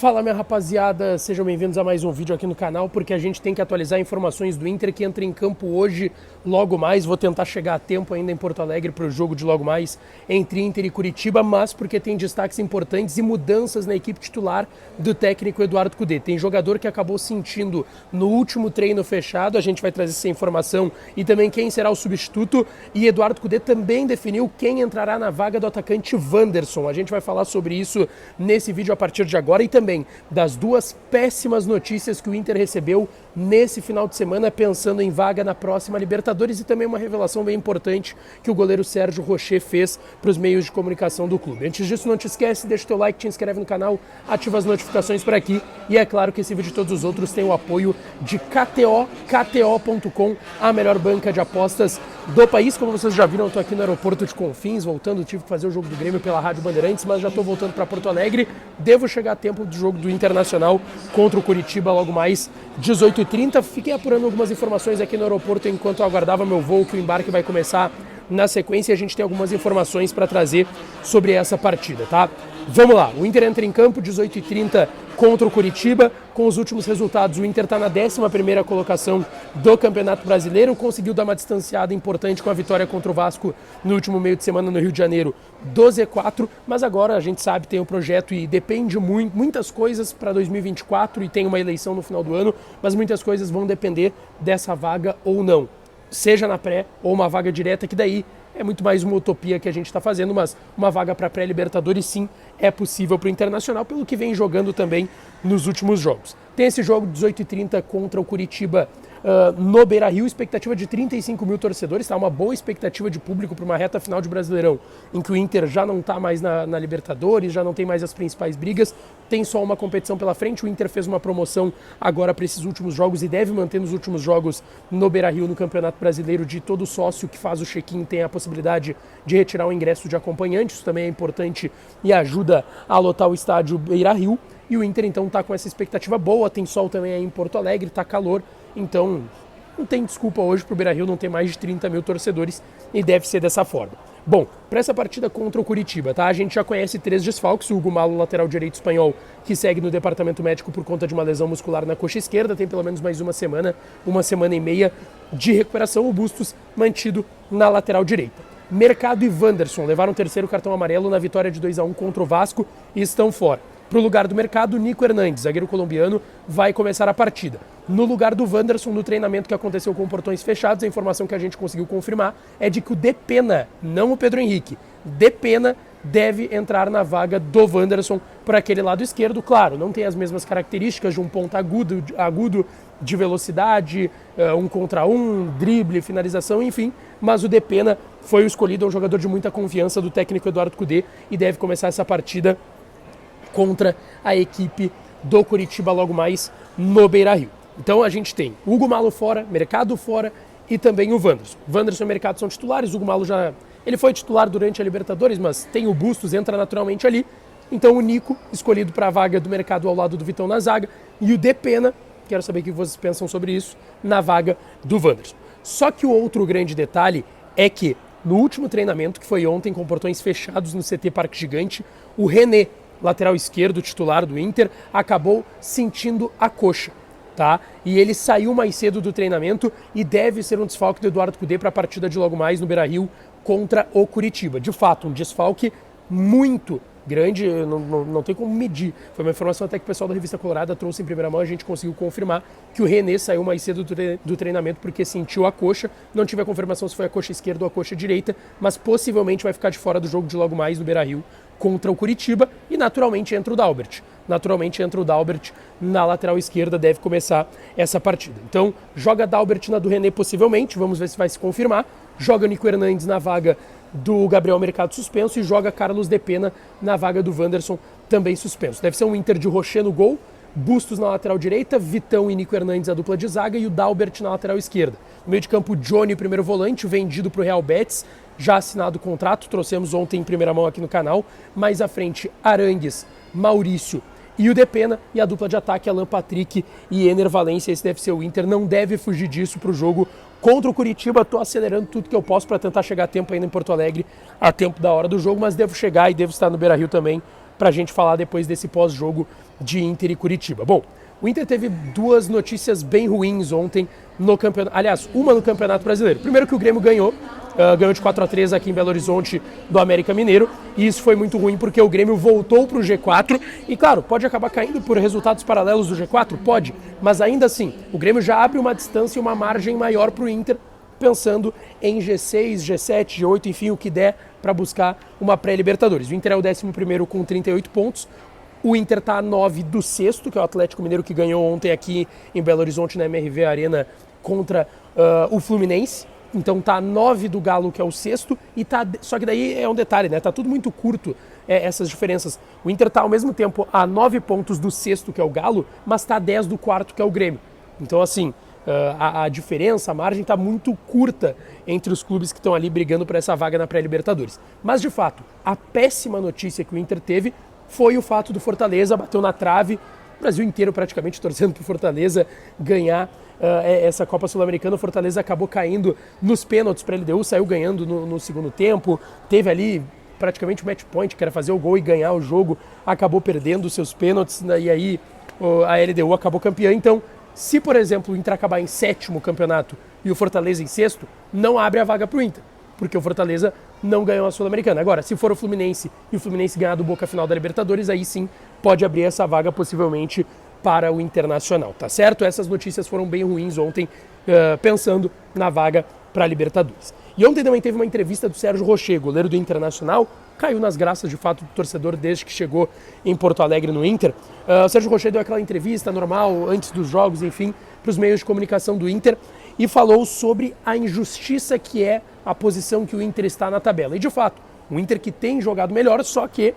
Fala, minha rapaziada, sejam bem-vindos a mais um vídeo aqui no canal, porque a gente tem que atualizar informações do Inter que entra em campo hoje, logo mais. Vou tentar chegar a tempo ainda em Porto Alegre para o jogo de logo mais entre Inter e Curitiba, mas porque tem destaques importantes e mudanças na equipe titular do técnico Eduardo Cudê. Tem jogador que acabou sentindo no último treino fechado, a gente vai trazer essa informação, e também quem será o substituto, e Eduardo Cudê também definiu quem entrará na vaga do atacante Wanderson. A gente vai falar sobre isso nesse vídeo a partir de agora, e também das duas péssimas notícias que o Inter recebeu nesse final de semana, pensando em vaga na próxima Libertadores, e também uma revelação bem importante que o goleiro Sérgio Rocher fez para os meios de comunicação do clube. Antes disso, não te esquece, deixa o teu like, te inscreve no canal, ativa as notificações por aqui, e é claro que esse vídeo e todos os outros têm o apoio de KTO.com, a melhor banca de apostas do país. Como vocês já viram, eu estou aqui no aeroporto de Confins, voltando, tive que fazer o jogo do Grêmio pela Rádio Bandeirantes, mas já estou voltando para Porto Alegre, devo chegar a tempo do jogo do Internacional contra o Curitiba logo mais 18h30. Fiquei apurando algumas informações aqui no aeroporto enquanto eu aguardava meu voo, que o embarque vai começar na sequência, e a gente tem algumas informações para trazer sobre essa partida, tá? Vamos lá, o Inter entra em campo 18h30 contra o Curitiba. Com os últimos resultados, o Inter está na 11ª colocação do Campeonato Brasileiro, conseguiu dar uma distanciada importante com a vitória contra o Vasco no último meio de semana no Rio de Janeiro, 12-4, mas agora a gente sabe, tem um projeto e depende muitas coisas para 2024, e tem uma eleição no final do ano, mas muitas coisas vão depender dessa vaga ou não, seja na pré ou uma vaga direta, que daí é muito mais uma utopia que a gente está fazendo, mas uma vaga para pré-Libertadores sim é possível para o Internacional, pelo que vem jogando também nos últimos jogos. Tem esse jogo 18h30 contra o Curitiba no Beira-Rio, expectativa de 35 mil torcedores, tá? Uma boa expectativa de público para uma reta final de Brasileirão, em que o Inter já não está mais na Libertadores, já não tem mais as principais brigas, tem só uma competição pela frente. O Inter fez uma promoção agora para esses últimos jogos e deve manter nos últimos jogos no Beira-Rio, no Campeonato Brasileiro, de todo sócio que faz o check-in tem a possibilidade de retirar o ingresso de acompanhante. Isso também é importante e ajuda a lotar o estádio Beira-Rio. E o Inter então está com essa expectativa boa, tem sol também aí em Porto Alegre, está calor, então não tem desculpa hoje para o Beira-Rio não ter mais de 30 mil torcedores, e deve ser dessa forma. Bom, para essa partida contra o Curitiba, tá? A gente já conhece 3 desfalques: o Hugo Malo, lateral direito espanhol, que segue no departamento médico por conta de uma lesão muscular na coxa esquerda, tem pelo menos mais uma semana e meia de recuperação. O Bustos mantido na lateral direita. Mercado e Wanderson levaram o 3º cartão amarelo na vitória de 2-1 contra o Vasco e estão fora. Para o lugar do Mercado, Nico Hernandes, zagueiro colombiano, vai começar a partida. No lugar do Wanderson, no treinamento que aconteceu com portões fechados, a informação que a gente conseguiu confirmar é de que o Depena, não o Pedro Henrique, Depena deve entrar na vaga do Wanderson por aquele lado esquerdo. Claro, não tem as mesmas características de um ponta agudo de velocidade, 1 contra 1, drible, finalização, enfim, mas o Depena foi o escolhido, é um jogador de muita confiança do técnico Eduardo Cudê, e deve começar essa partida contra a equipe do Curitiba logo mais no Beira-Rio. Então a gente tem Hugo Malo fora, Mercado fora e também o Wanderson. Wanderson e Mercado são titulares, o Hugo Malo ele foi titular durante a Libertadores, mas tem o Bustos, entra naturalmente ali. Então o Nico, escolhido para a vaga do Mercado ao lado do Vitão na zaga, e o Depena, quero saber o que vocês pensam sobre isso, na vaga do Wanderson. Só que o outro grande detalhe é que no último treinamento, que foi ontem com portões fechados no CT Parque Gigante, o René, lateral esquerdo titular do Inter, acabou sentindo a coxa, tá? E ele saiu mais cedo do treinamento e deve ser um desfalque do Eduardo Cudê para a partida de logo mais no Beira-Rio contra o Curitiba. De fato, um desfalque muito grande, não tem como medir. Foi uma informação até que o pessoal da Revista Colorada trouxe em primeira mão, a gente conseguiu confirmar que o René saiu mais cedo do treinamento porque sentiu a coxa. Não tive a confirmação se foi a coxa esquerda ou a coxa direita, mas possivelmente vai ficar de fora do jogo de logo mais no Beira-Rio contra o Curitiba, e naturalmente entra o Dalbert. Na lateral esquerda, deve começar essa partida. Então, joga Dalbert na do René possivelmente, vamos ver se vai se confirmar. Joga Nico Hernandes na vaga do Gabriel Mercado suspenso, e joga Carlos Depena na vaga do Wanderson, também suspenso. Deve ser um Inter de Rocher no gol, Bustos na lateral direita, Vitão e Nico Hernandes a dupla de zaga, e o Dalbert na lateral esquerda. No meio de campo, Johnny, primeiro volante, vendido para o Real Betis, já assinado o contrato, trouxemos ontem em primeira mão aqui no canal. Mais à frente, Arangues, Maurício e o Depena, e a dupla de ataque, Alan Patrick e Ener Valencia. Esse deve ser o Inter, não deve fugir disso para o jogo contra o Curitiba. Estou acelerando tudo que eu posso para tentar chegar a tempo ainda em Porto Alegre, a tempo da hora do jogo, mas devo chegar e devo estar no Beira-Rio também para a gente falar depois desse pós-jogo de Inter e Curitiba. Bom, o Inter teve duas notícias bem ruins ontem no campeonato, aliás, uma no Campeonato Brasileiro. Primeiro que o Grêmio ganhou de 4-3 aqui em Belo Horizonte do América Mineiro, e isso foi muito ruim porque o Grêmio voltou para o G4, e claro, pode acabar caindo por resultados paralelos do G4? Pode, mas ainda assim, o Grêmio já abre uma distância e uma margem maior para o Inter, pensando em G6, G7, G8, enfim, o que der para buscar uma pré-Libertadores. O Inter é o 11º com 38 pontos, o Inter está a 9 do sexto, que é o Atlético Mineiro, que ganhou ontem aqui em Belo Horizonte na MRV Arena contra o Fluminense. Então tá a 9 do Galo, que é o sexto, e tá, só que daí é um detalhe, né? Tá tudo muito curto, essas diferenças. O Inter tá ao mesmo tempo a 9 pontos do sexto, que é o Galo, mas tá a 10 do quarto, que é o Grêmio. Então assim, a diferença, a margem tá muito curta entre os clubes que estão ali brigando por essa vaga na pré-Libertadores. Mas de fato, a péssima notícia que o Inter teve foi o fato do Fortaleza, bateu na trave, o Brasil inteiro praticamente torcendo para o Fortaleza ganhar essa Copa Sul-Americana. O Fortaleza acabou caindo nos pênaltis para a LDU, saiu ganhando no segundo tempo, teve ali praticamente o match point, que era fazer o gol e ganhar o jogo, acabou perdendo os seus pênaltis, e aí a LDU acabou campeã. Então, se por exemplo o Inter acabar em sétimo campeonato e o Fortaleza em sexto, não abre a vaga para o Inter, porque o Fortaleza não ganhou a Sul-Americana. Agora, se for o Fluminense e o Fluminense ganhar do Boca final da Libertadores, aí sim pode abrir essa vaga possivelmente para o Internacional, tá certo? Essas notícias foram bem ruins ontem, pensando na vaga para a Libertadores. E ontem também teve uma entrevista do Sérgio Rocher, goleiro do Internacional, caiu nas graças de fato do torcedor desde que chegou em Porto Alegre no Inter. O Sérgio Rocher deu aquela entrevista normal, antes dos jogos, enfim, para os meios de comunicação do Inter, e falou sobre a injustiça que é a posição que o Inter está na tabela. E de fato, o Inter que tem jogado melhor, só que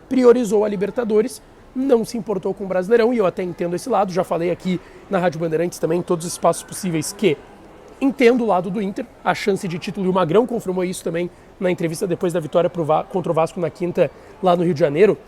priorizou a Libertadores, não se importou com o Brasileirão, e eu até entendo esse lado, já falei aqui na Rádio Bandeirantes também, em todos os espaços possíveis, que entendo o lado do Inter, a chance de título, e o Magrão confirmou isso também na entrevista depois da vitória contra o Vasco na quinta, lá no Rio de Janeiro,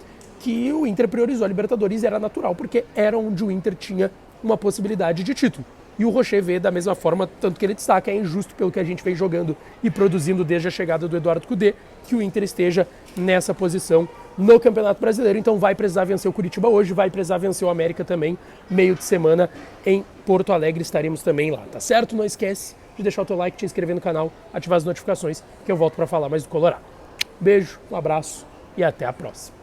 que o Inter priorizou a Libertadores, era natural, porque era onde o Inter tinha uma possibilidade de título. E o Rocher vê da mesma forma, tanto que ele destaca, é injusto pelo que a gente vem jogando e produzindo desde a chegada do Eduardo Cudê, que o Inter esteja nessa posição no Campeonato Brasileiro. Então vai precisar vencer o Curitiba hoje, vai precisar vencer o América também, meio de semana em Porto Alegre, estaremos também lá, tá certo? Não esquece de deixar o teu like, te inscrever no canal, ativar as notificações, que eu volto para falar mais do Colorado. Beijo, um abraço e até a próxima.